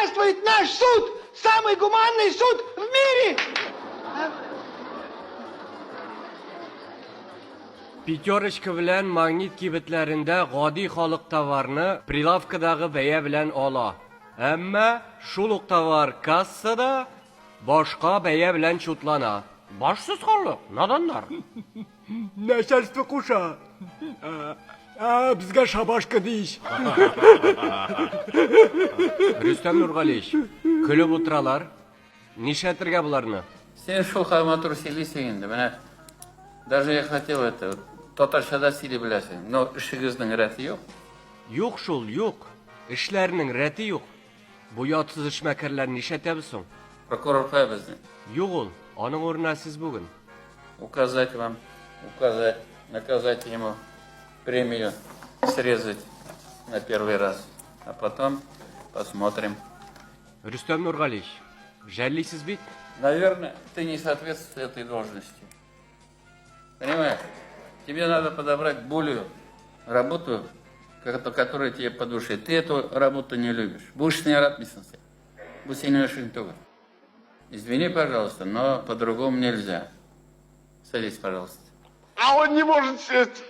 здравствует наш суд! Самый гуманный суд в мире! Pyaterочка bilan magnit kibitlarida g'odiy xoliq tovarni prilavkadagi baya bilan ola. Ammo shuluq tovar kassada boshqa baya bilan chutlana. Boshsiz xoliq, nodonlar. Начальство куша. Bizga shaboshka deyish. Rustam Nurg'aliyev, kulib o'tiralar. Nishatirga bularni. Sen shu xamatur siylaysan endi. Mana даже я хотел это Totarshada siyli bilasan. No ishingizning rati yo'q. Yo'q shul, yo'q. Ishlarning rati yo'q. Bu yotsiz ishmakarlarni ishlatyapsan. Prokuror bizni. Yo'q ol, oning o'rnida siz bugun. Указать вам, наказать ему премию, срезать на первый раз, а потом посмотрим. Rustam Nurg'aliyev, jarliysiz bit. Наверное, ты не соответствуешь этой должности. Понимаешь? Тебе надо подобрать более работу, которая тебе по душе. Ты эту работу не любишь. Будешь не рад, миссис. Будешь не очень. Извини, пожалуйста, но по-другому нельзя. Садись, пожалуйста. А он не может сесть.